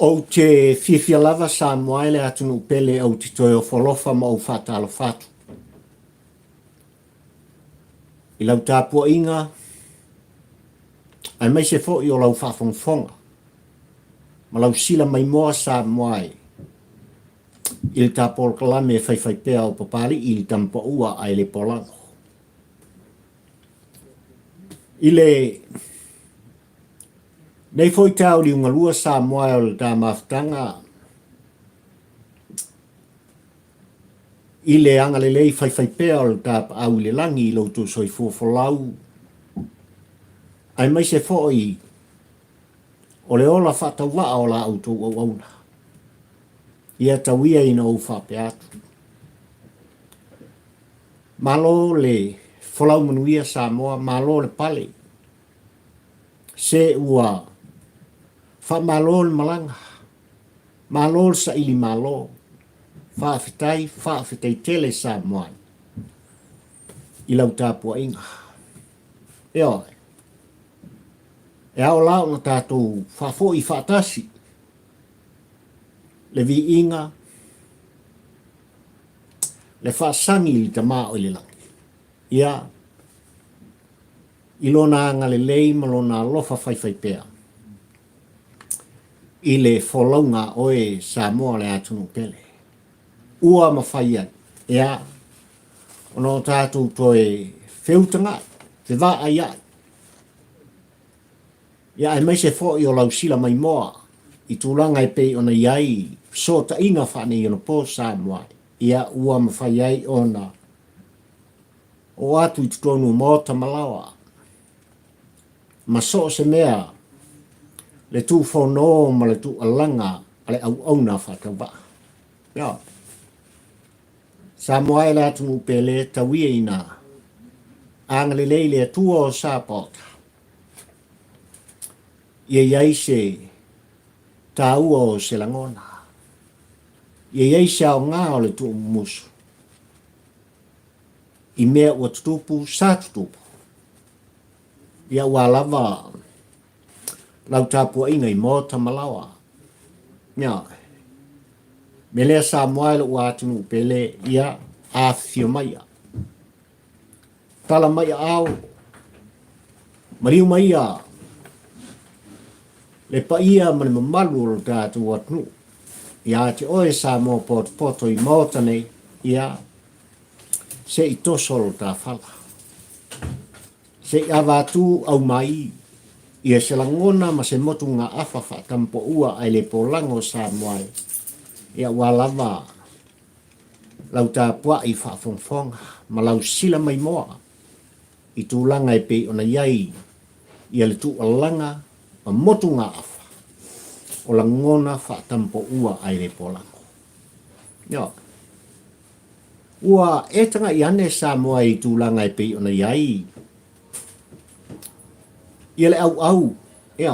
O te whiwhia lava sa moaile atunu pele au te toi o wholofa ma o whatalo whatu. I lau tāpua inga, ai mai se fo i o lau whawhongwhonga. Ma lau sila mai moa sa moai. I le tāpol kalame e whaiwhai pēa o papari i le tampa ua ai le polango. I le nei foi tau li unga lua sa moai o le tā maftanga. I le anga le lei whaiwhai pēa o le tāpa au le langi i lau tū soi fuafolau. Ai mai se fo i o le ola whatau waa o la auto au auna. Ia tawia ina o whape atu. Malo le whalau manuia sa moa, malo le pale. Se ua wha malo le malanga. Malo le sa ili malo. Whaafitai tele sa moa. I lau tāpua inga. Eo. E au lau na tātou whafo i whaatasi. Le vi inga. Le whaasangi li ta maa o le langi. Ia. I lona anga le lei ma lona lofa whaiwhai pēa. I le wholaunga oe sa moa le atunu pele. Ua ma whaian. Ia. Ono tātou toe whiutanga. Te wā ai ai. Ia ai mai se fo i o lau sila mai moa. I tūlanga e pei ona iai. So ta inga whane i ona pō sa moa. Ia ua ma whaiai ona. O atu i tutonu mōta malawa. Ma so se mea. Le tū whono ma le tū alanga. Ale au auna whatau ba. Ia. Sa moa e le atu pele tawia ina. Angale leile atua o sa pota. Ia iai se tāua o se langona. Ia iai se au ngā o le tu musu. I mea ua tutupu, sa tutupu. Ia ua lava lau tāpua inga i mōta malawa. Ia. Melea sa moaila ua atunu pele ia a fio maia. Tala maia au. Mariu maia. Le paia ma le mamalu o tātou atunu. Ia te oe sa mō poto i mōta nei, ia se i tosolo tā whala. Se i awatu au mai, ia se langona ma se motu ngā awhawha tampo ua ai le polango sa moai. Ia ua lava lau tā pua i whawhongwhonga, ma lau sila mai moa. I tūlanga e pe ona iai, ia le tu alanga, ma motu ngā awha. O la ngona whaatampo ua ai le polango. Ia. Ua e tanga i ane sa moa i tūlanga e pei ona iai. Ia le au. Ia.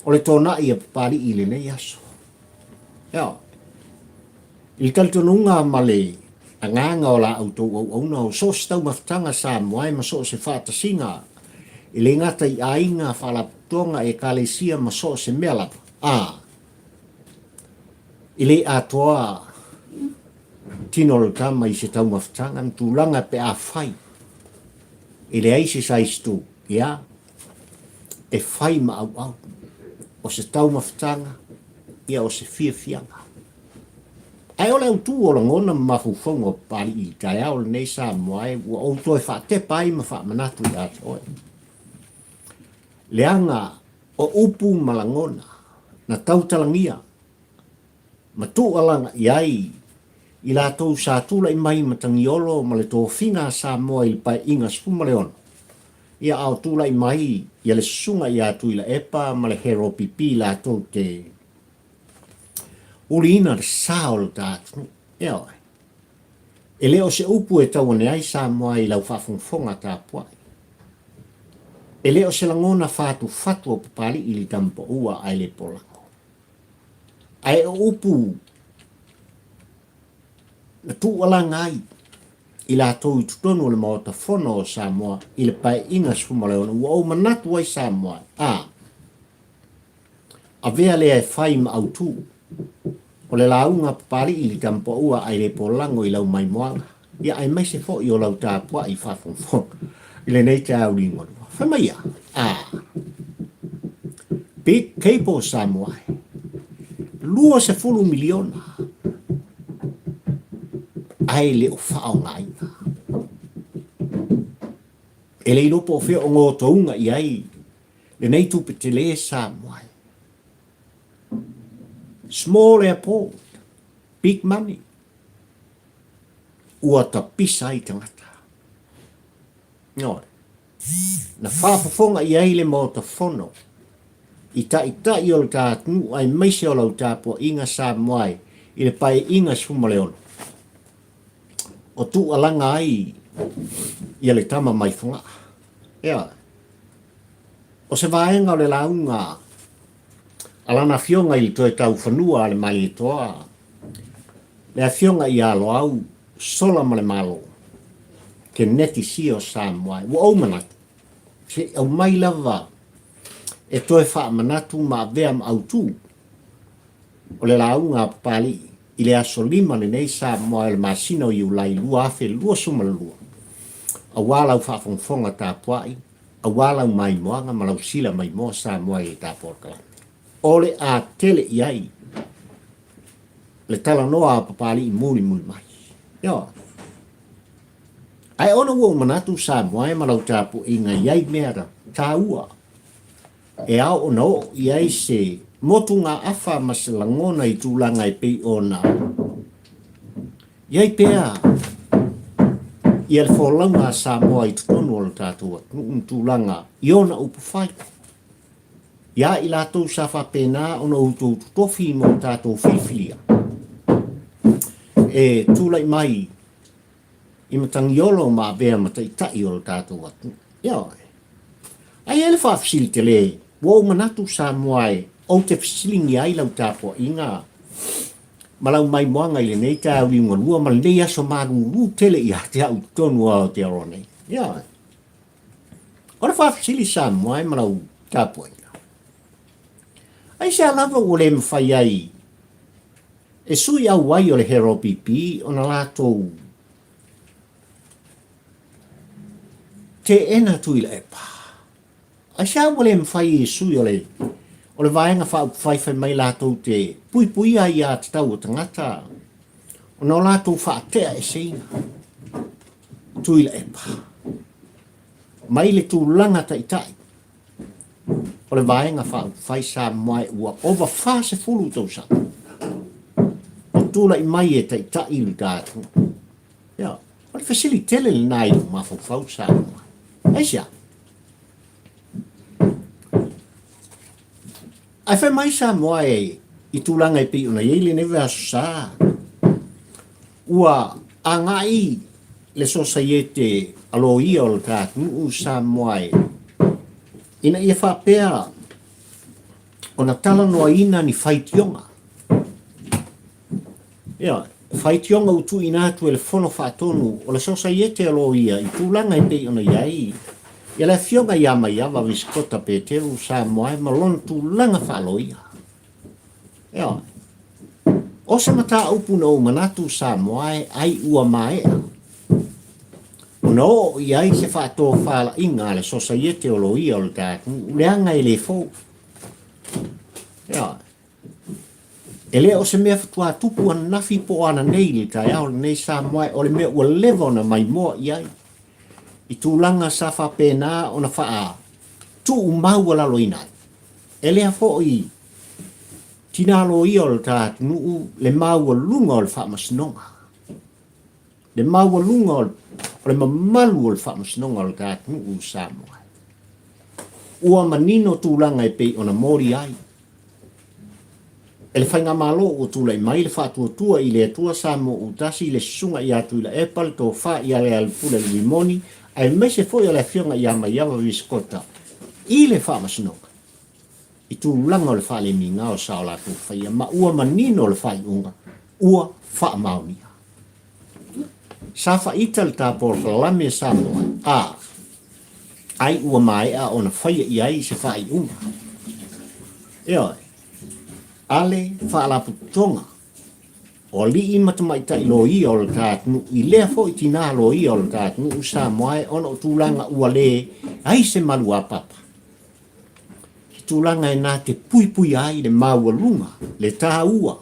O le tōna i a pari i le nei aso. Ia. I kaltonunga ma le anganga o la autou au na o so stau maftanga sa moa e ma so se whaatasinga. I le ngata i ainga whalaputonga e kalesia ma so se mea lapa. Ile atoa tinol tama i se tau maftanga tūlanga pe a whai. Ile ai se saistu, ia, e whai ma au. O se tau maftanga, ia o se fianga. Ai ole au tū o la ngona mafufongo pari i tai au le nei sa moai, ua o toi wha te pai ma wha manatu i atoa. Leanga o upu malangona. Na tautalangia, ma tualanga iai, i la tau sa tula i mai matangiolo ma le tō whina sa moa i pai inga spumaleono. Ia au tula i mai, ia le sunga i atu i la epa ma le hero pipi la tau te uri ina le sao le tātunu. Ia oi. E leo se upu e tau ane ai sa moa i lau whawhongwhonga tā puai. E leo se langona whātu whatu o papali i li tampo ua ai le pola. Ai o upu na tuala ngai i la tau i tutonu le maota whono o Samoa i le pai inga sfumaleo na ua o manatu ai Samoa. a vea le e whai ma au tū. O le launga pari i li tampo ua ai le polango i lau mai moanga. Ia ai mai se fo i o lau tāpua i whafongfong. I le nei te au ringo. Whamaia. Big Capo Samoa. Lua se fulu miliona. Ai le o whao ngai. E le ilopo o whea o ngō tounga i ai. Le nei tupe te le Samoa. Small airport. Big money. Ua ta pisa i tangata. Ngore. Na whafafonga i ai le mo ta whono. I ta i o le tātunu ai meise o lau tāpua inga Samoa i le pai inga Sumaleono. O tu alanga ai i le tama mai whunga. Ea. O se vaenga o le launga alana fionga i toi tau whanua le mai e toa. Le fionga i alo au sola ma le malo. Ke neti si o Samoa. Wa au manatu. Se au mai lava e toi wha manatu ma vea ma au tū. O le launga pali i le aso lima le nei Samoa le masino i ulai lua afe lua suma lua. A walau whafongfonga tā puai. A walau mai moanga ma lau sila mai moa Samoa i tā porkalani. Ole a tele i ai. Le tala noa a papali i muli mai. Yo. Ai ona ua manatu Samoa e malau tapu i ngā iai mea tā ua. E au o no i ai se motu ngā awha ma se langona i tūlanga i pei o nā. Iai pēa i al wholaunga Samoa i tukonu o le tātua tūlanga i ona upu whai. Ia i lātou sa whapena ona utou tutofi mo tātou whiwhilia. E tūlai mai i matangiolo ma bea mataitai o le tātou atu. Ia ai ele whafisili te le. Wau manatu Samoa o te fisilingi ai lau tāpua inga. Malau mai moanga i le nei tā uri ngalua ma le nei aso maruru tele i hate au tonu o te aronei. Ia. Ora whafisili Samoa malau tāpua inga. Ai se alava o le mwhai ai. E sui au wai o le hero pipi o na lātou. Te ena tui le epa. Ai se au le mwhai e sui o le vaenga whai mai lātou te pui ai a te tau o tangata. O na lātou whaatea e seina. Tui le epa. Mai le tūlanga tai. O le vaenga whai Samoa ua ova wha se fulu tau sa. O tūla i mai e tai ilu tātu. Ia. O le fasili tele le nai o mawhau Samoa. Eisia. Ai whai mai Samoa i tūlanga i pi una iele newe asu sa. Ua angai le sosaiete alo ia o le tātu u Samoa ina ia whapea o na tala noa ina ni whaitionga. Ia, whaitionga utu ina atu e le whono whaatonu o le sosaiete alo ia i tūlanga i pei ona iai. Ia le fionga ia mai awa viskota pe teru Samoa ma lon tūlanga whaalo ia. Ia, o se mata upuna o manatu Samoa ai ua maea. No, iai se whātoa whāla inga le sosaiete o lo ia o le tātu, leanga i le fōu. Ia. E lea o se mea whatua tupu an nafi po ana nei le tai au nei Samoa o le mea ua lewa na mai moa iai. I tūlanga sa whapena o na whaa tu mau ala lo inai. E lea fō i tina lo ia o le tātu nuu le mau lunga o le whaamasnonga. Le mau lunga o le mamalu o le whaamasnonga o le tātu nuu Samoa. Ua manino tūlanga e pei o na mori ai. E le whainga malo o tūlai mai le whātua i le atua Samoa utasi i le sunga i atu i le epal tō wha i ale alpula i limoni ai mese foi o le fionga i ama i awa viskota i le whaamasnonga. I tūlanga o le whaale minga o sao la tū whaia ma ua manino o le whai unga ua whaamaunia. Sa whaita le tāpor whalame Samoa ai ua mai a ona whaia i ai se whai unga. Ioi. ale whaalaputonga. O li I matamaita I lo I o le tātunu, I lea fo I tina lo I o le tātunu, usa moai ono tūlanga ua le, ai se malu a papa. Tūlanga nā te pui ai le maua lunga, le tā ua.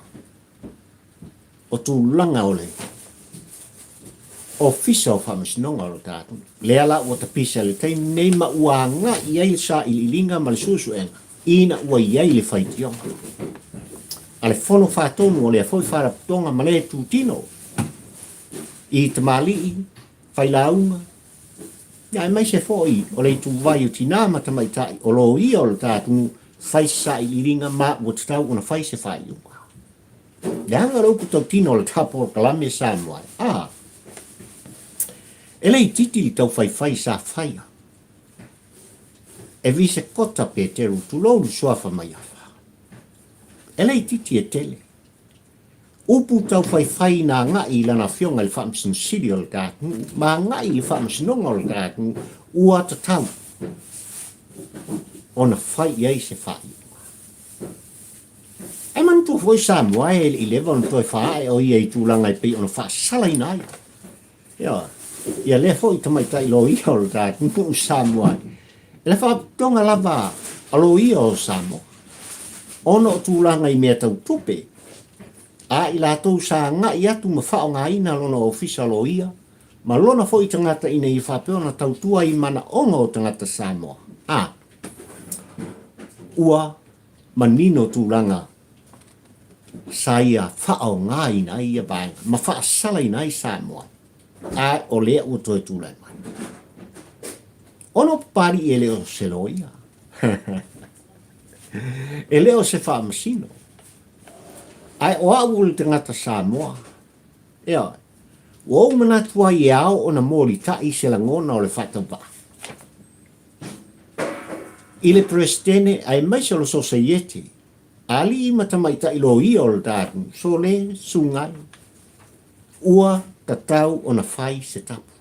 O tūlanga o le. Ofisa o whamasinonga o le tātunu. Le ala ua tapisa le tei, nei ma ua ngā I ai sa I lilinga ma le susu enga. Ina ua I ai le whaitionga. Ale fono whātonu o lea foi wharaputonga ma le tūtino. I te mali, whailaunga. Ia mai se foi o le tu vai o tina matamaitai o lo I o le tātunu whai sa I liringa ma o te tau ona whai se whaiunga. Le hanga rauku tau tino le tapo o kalame sa moai. E lei titi li tau whai sa whaia. E vi se kota pe te ru tu lou suafa mai afa. E lei titi e tele. Upu tau whai na ngai lana fionga le whamsin siri o le tātunu, ma ngai le whamsinonga o le tātunu, ua ta tau. Ona whai iei se whai. E man tu foi sa moa e I lewa on toi whae o iei tūlanga I pei ona wha salai nai. Ia le foi tamaitai lo I o le tātunu sa moa. E le wha tonga lava alo I o sa moa. Ono tūlanga I mea tau tupe. A I lātou sa ngai atu ma whao ngā ina lona ofisa lo ia. Ma lona fo I tangata ina I whapeona tau tua I mana onga o tangata Samoa. Ua manino tūlanga sa ia whao ngā ina ia bāinga. Ma wha sala ina I Samoa. A o lea ua toi tūlanga mai. Ono pari e leo se lo ia. E leo se wha masino. Ai o au le tangata Samoa. Ea, o manatua I ao o na mori tai se langona o le whatapa. I le presidene ai mai se lo society. Ali I matamaita I lo I o le tātunu. So le sungai. Ua tatau o na whai se tapu.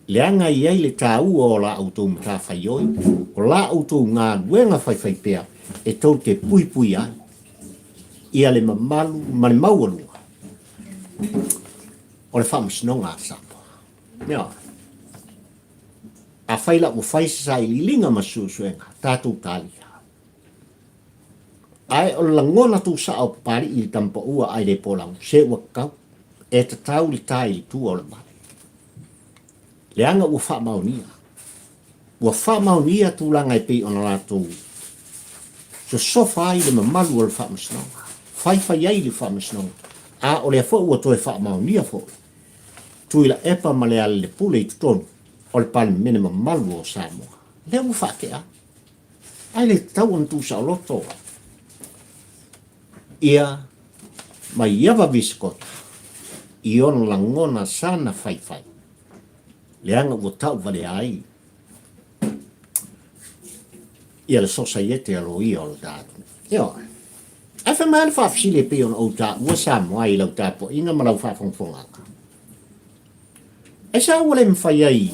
Leanga I ai le tāu o la autou mata whaioi. O la autou ngā nuenga whai pea. E tau te pui ai. Ia le mamalu, ma le maualua. O le whamasinonga sapa. Mea. A whaila o whaisa I lilinga masusuenga. Tātou tālia. Ai o langona tu sa au pari I tampa ua ai le polang. Se ua kau. E te tau li tai li tu o le mare. Leanga ua wha maunia. Ua wha maunia tūlanga I pei ona lātou. So sofa ai le mamalu o le whamasinonga. Whai ai le whamasinonga. A o lea fo ua toi whamaunia fo. Tui la epa ma lea le pule I tutonu. O le pale mene mamalu o Samoa. Lea ua whakea. Ai le tau an tu sa o loto. Ia mai iawa viskota. I ona langona sana whai. Leanga ua tau vale ai. Ia le society alo I o le tātunu. Ia. Ai wha maa le whawhisile pe on au tā ua Samoa I lau tāpo inga ma lau whawhongwhonganga. E sa ua le mwhai ai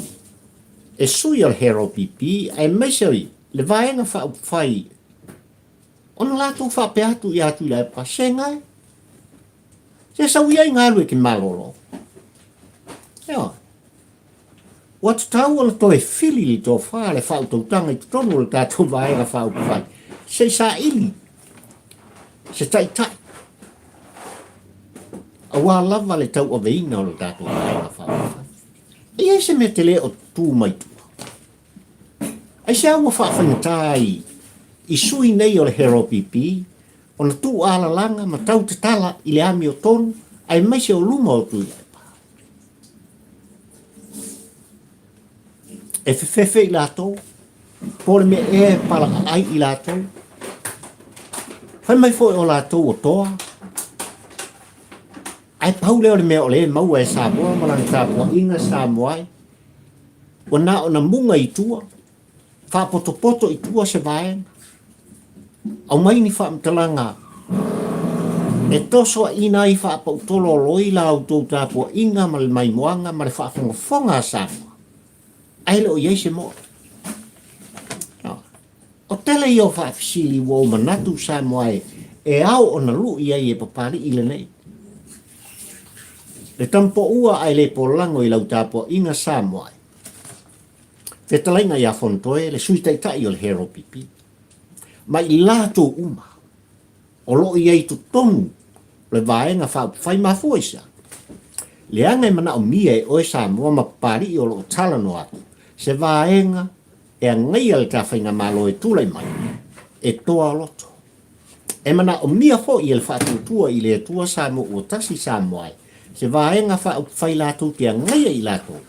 e sui al hero pipi ai meisari le vaenga whai. Ona lātou whapeatu I atu I lai pa sengai. Se sa ui ai ngā lue ki malolo. Ia. Wat tau ala toi fili li tō wha le whautautanga I tonu le tātou vaenga whaupai. Se sa ili. Se tai tai. A wā lava le tau o veina o le tātou vaenga whaupai. Ia se me te le o tū mai tua. Ai se aua whawhangatai I sui nei o le hero pipi. O na tū ala langa ma tau te tala I le ami o tonu. Ai mai se o luma o tui. E whewhewhe I lātou, pōle me e pala ai I lātou. Whai mai fōi o lātou o toa. Ai pau leo le mea o le maua e Samoa, malanga tāpua inga Samoa. O nā o na munga I tua, whapoto I tua se vaenga. Au mai ni whaamtalanga. E toso ina I whaapautolo loi la au tō tāpua inga ma le mai moanga ma le whaafonga Samoa. Ai leo iei se mo. O tele yo whaafisili wo manatu Samoa e au ona lu ia e papari ile nei. Le tampo ua ai le polango i lau tapo inga Samoa. Whetalainga ia fontoe le sui taitai o le hero pipi. Ma i lato uma. O lo i tu tonu le vaenga whai mafuisa. Le anga mana o mia e oe Samoa ma pari o lo talano atu. Se vaenga e ngai al ka whainga malo e tūlai mai. E toa loto. E mana o mia fo i el whatutua i le tua Samoa o tasi Samoa. Se vaenga whai lato te ngai i lato.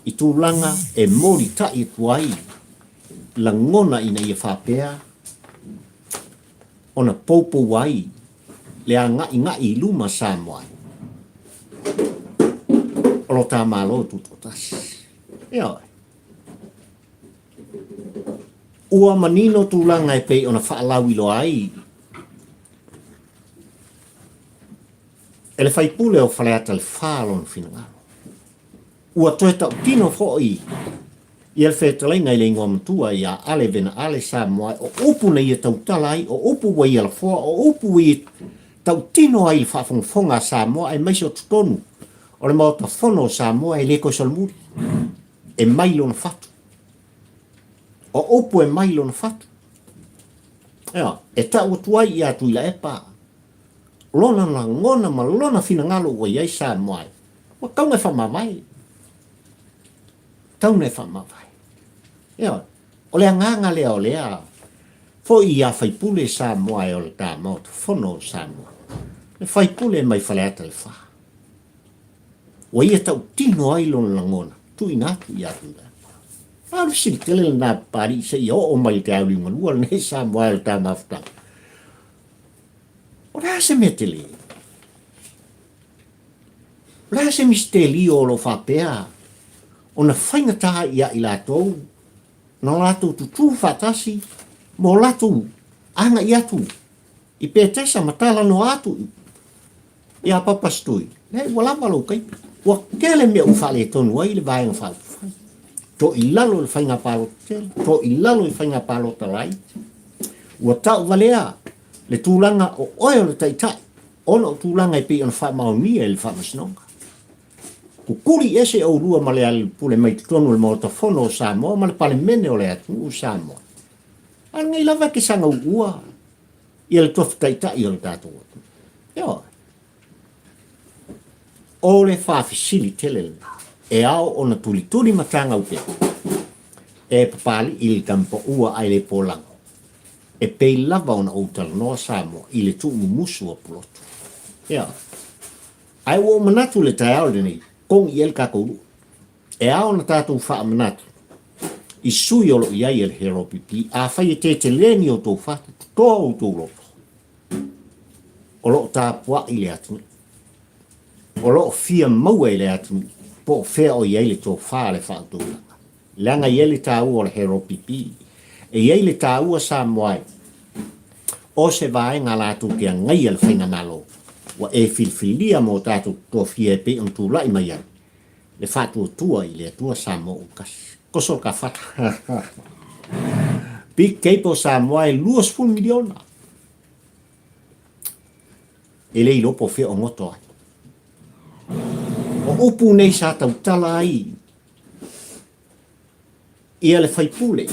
I tūlanga e mori tai tuai. La ngona ina i whapea. Ona popo wai. Le a ngai luma Samoa. Olo tā malo tutotasi. Ia. Ua manino tūlanga e pei ona whaalau ilo ai. Ele whai pule o whaleata le whaalon whinangaro. Ua toe tau tino fōi. I ele whetala ngai le ingoa matua i a ale vena ale Samoa. O upu nei e tau talai, o upu wai ala fōa, o upu i tau tino ai le whaafonga Samoa e maisi o tutonu. O le mauta whono Samoa e leko salmuri. E mailo na whatu. O upu e mailo na whatu. Ea, e tau tuai i atu ila e pā. Lona na ngona ma lona fina ngalo ua iai Samoa. Wa kaunga whamamai. Tauna e whamawai. Ea, o lea nganga lea o lea. Fo i a whaipule Samoa e o le tā mauta whono Samoa. Le whaipule mai whaleata le wha. Wa ia tau tino ai lona ngona. Tu inatu i atu ila. Alu sili tele na pari se i o mai te auli ngalua ne Samoa e tā mafta. O rea se metele. Rea se misteli o lo whapea. O na whainga taha ia i latou. Na latou tutu whatasi. Mo latou anga i atu. I pētesa matala no atu. Ia papastui. Nei, wala malo kai. Wa kele me u whale tonu ai le vaenga whale. To i lalo le whainga palo tele. To i lalo le whainga palo talai. Ua tau valea. Le tūlanga o oe o le taitai. Ona o tūlanga i pe ona whamaunia e le whamasinonga. Kukuri ese o rua ma le ale pule mai tonu le mauta whono o Samoa, ma le pale mene o le atu o Samoa. Anga i lava ke sanga ua. I le tofu taitai o le tātou atu. Ia. O le whawhisili tele. E ao ona tuli matanga upe. E papali i le tampa ua ai le polango. E pei lava ona outala noa Samoa i le tuu musu o pulotu. Ia. Ai wo manatu le tai ao le nei. Kong i el kakouru. E ao na tātou wha manatu. I sui olo i ai el hero pipi. A whai e te leni o tō whata. Tō o tō loto. O lo tā pua i le atuni. O lo fia maua i le atuni. Po whea o i ai le tō wha le wha tōlanga. Langa i ele tā ua o le hero pipi. E i ai le tā ua Samoa. O se vae ngā lātou kia ngai al whainga malo. Wa e filfilia mo tātou tō fia e pe on tū lai mai ai. Le whātua tua i le tua Samoa o kasi. Koso ka whata. Big Cape o Samoa e 2 miliona. E le ilopo whea o ngoto ai. O upu nei sa tau tala ai. Ia le whaipule.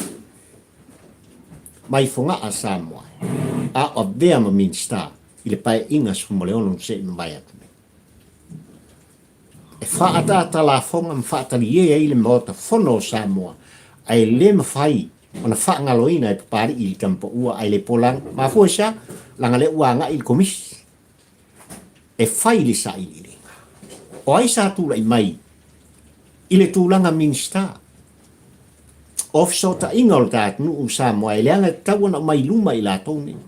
Mai whonga a Samoa. A o vea ma minsta. I le pae inga sumoleono se mai atu. E whaata la whonga mwhaatali e le mota whono Samoa. Ai le mawhai. Ona whaangaloina e papari i le tampa ua ai le polang. Ma fuesa, langa le uanga i le komisi. E whai le sa i le ringa. O ai sa tūla i mai. I le tūlanga minsta. Ofso ta inga o tātu nu Samoa. E leanga tawana mai luma i la tōne.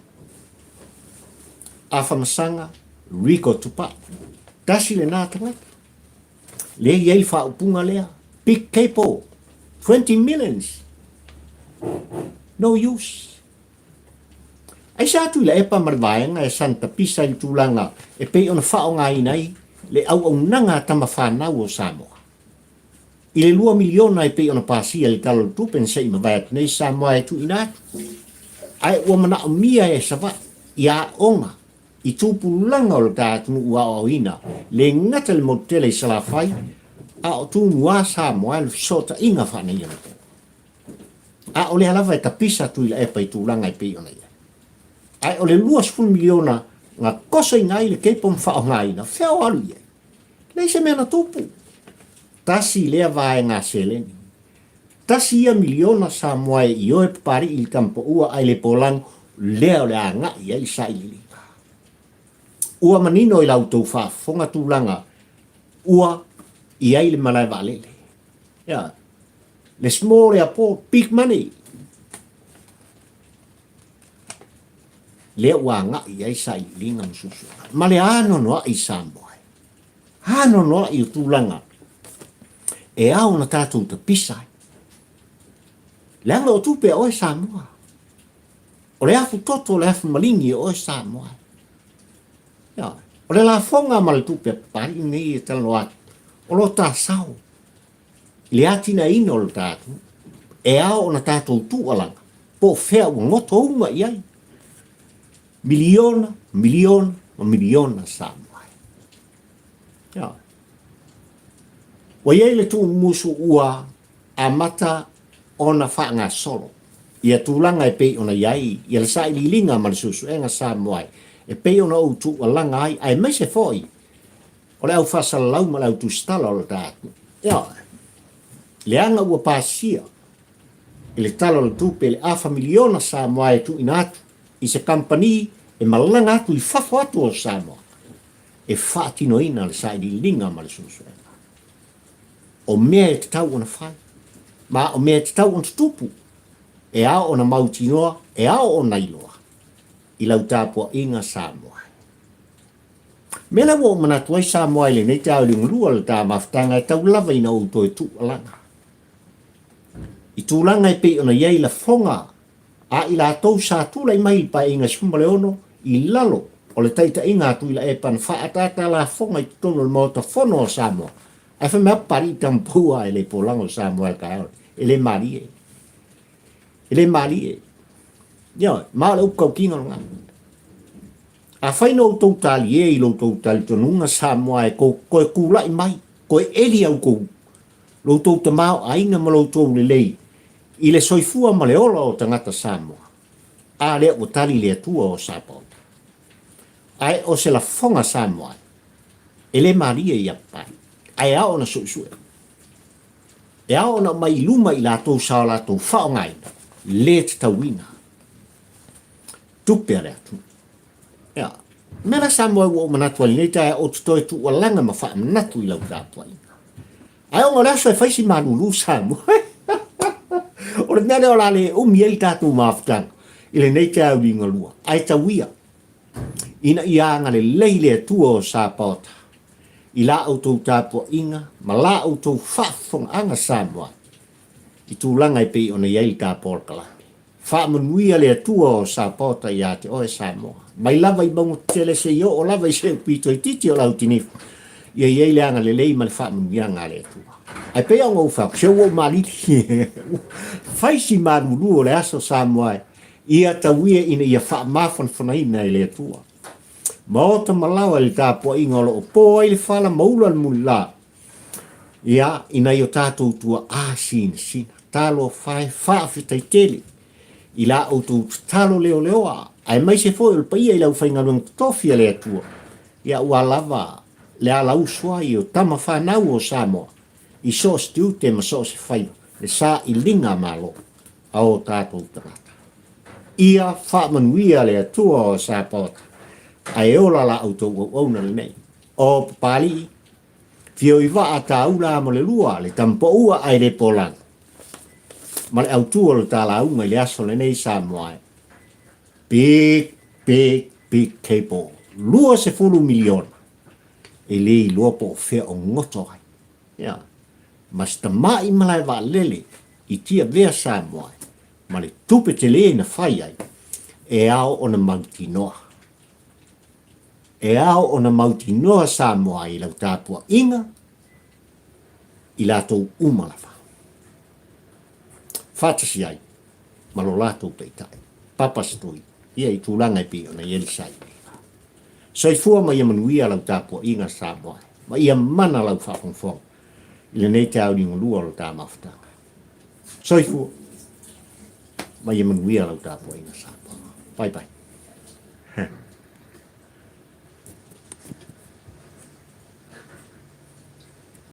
A whamasanga, Rico tupa. Tasi le nā tangata. Le iei whaupunga lea. Big Cape, 20 millions. No use. Ai sa tu le epa marvaenga e Santa Pisa i tūlanga e pei ona whaonga inai le au nanga tama whanau o Samoa. I le 2 miliona pe ona pasia le talo tupe en sei mawait nei Samoa e tu inatu. Ai ua mana o mia e sawa ia onga i tupu langa o le tātunu ua o ina le ngata le motele i salafai a o tu mua Samoa le fisota inga whana ia na a o le halawa e tapisa tu ila epa i tūlanga i pe ona ia. Ai o le 2 miliona ngā kosa i ngai le keipom whao ngai na whiao alu ia. Nei se mea na tupu. Tasi lea vae ngā seleni. Tasi ia miliona Samoa i oe pari i kampo ua ai le polang lea o le a ngā ia i sa ili. Ua manino i lau tau whaafonga tūlanga ua i ai le malai valele. Yeah. Le small airport, big money. Le ua ngā i ai sa ili ngā msusu. Ma le ano noa i Samoa. Ano noa i tūlanga. E au na tātou te pisai. Le anga o tupe o e Samoa. O le afu toto, le afu malingi o e Samoa. Ya, o le la fonga ma le tupe pari nei e talo atu. O lo tā sao. Le atina ina o le tātou. E au na tātou tualanga. Po fea ua ngoto unga i ai. Miliona, miliona, miliona Samoa. Ya. Wa iei le tu musu ua a mata ona whaanga solo. Ia tūlanga e pei ona iai, ia le sa ili linga ma le susu e ngā Samoa. E pei ona o tu alanga ai, ai mai se foi. O le au whasala lau ma lau tu stala o le tātu. Ia, le anga ua pāsia. E le tala le tupe le afa miliona Samoa e tu inatu. I se kampani e malanga atu i whafo atu o Samoa. E whaatino ina le sa ili linga ma le susu e. O mea e te tau ona whai. Ma o mea te tau ona tupu. E ao ona mautinoa, e ao ona iloa. I lau tāpua inga Samoa. Mela wo manatu ai Samoa ile nei tau li ngurua le tā maftanga e tau lava ina o toi tu alanga. I tūlanga e pe ona iei la fonga. A i la tau sa tūla i mai pa inga sumbale ono i lalo. O le taita inga tu ila e pan whaatata la fonga i tono le mota fono o Samoa. Ai fa mea pari tampua e le polango Samoa e kai ele marie. Ele marie. Ia, maa le ukau kinga longa. A whaino o tau tali e i lo tau tali tonunga Samoa e koe kula i mai. Koe eli au kou. Lo tau ta mao aina ma lo tau le lei. I le soifua ma le ola o tangata Samoa. A lea o tali le atua o Samoa. Ai o se la fonga Samoa. Ele marie i apai. Ai ao na suisue. E ao na mai luma i la tau sao la tau whao ngai. Le te tawina. Tupe rea tu. Ia. Mera Samoa ua o manatu ali nei tae o tutoe tu ua langa ma wha manatu i lau tāpua ina. Ai o ngā reo e whaisi manulu Samoa. O le nere o la le umi ei tātou maafutanga. I le nei tae uri ngalua. Ai tawia. Ina i anga le leile tua o Sapota. I la au tau tāpua inga, ma la au tau whafong anga Samoa. I tūlanga i pei ona iei tā porkala. Whaamanuia le atua o Sapota i ate o e Samoa. Mai lava i bangu tele se io o lava i se pito i titi o lau tinifu. Ia iei le anga le lei ma le whaamanuia ngā le atua. Ai pei au ngau whak, se uo maliti. Whaisi marulu o le aso Samoa. Ia tawia ina ia whaamafan whanaina i le atua. Maota malawa le tāpua inga o po ai le whala maula le muli la. Ia, ina i o tātou tua āsina sina. Tālo whae whaafetai tele. I la o tau talo leo leoa. Ai mai se fo il paia i lau whaingaruang tofia le atua. Ia ua lava le ala usua i o tama whanau o Samoa. I so stiu te ma so se whaiva. Le sa i linga malo. A o tātou tarata. Ia whaamanuia le atua o Sapota. Ai ola la auto o na nei o pali fio i va ata ula mo le lua le tampo ua ai le polan ma le auto o ta la unga le aso le nei Samoa big cable lua se fulu milion e le lua po fe o ngoto ai ya mas ta mai malai va lele i tia vea Samoa ma le tupe te le na fai ai e ao ona mantinoa. E ao ona mauti noa Samoa i lau tāpua inga, I lātou umalawa. Whātasi ai, malo lātou teitai. Papastoi, ia I tūlanga I pio na Elisai. So I fua mai manuia lau tāpua inga Samoa. Ma ia mana lau whapongfong. I le nei te au ringo lua lau tā mawhtanga. So I fua mai manuia lau tāpua inga Samoa. Bye bye.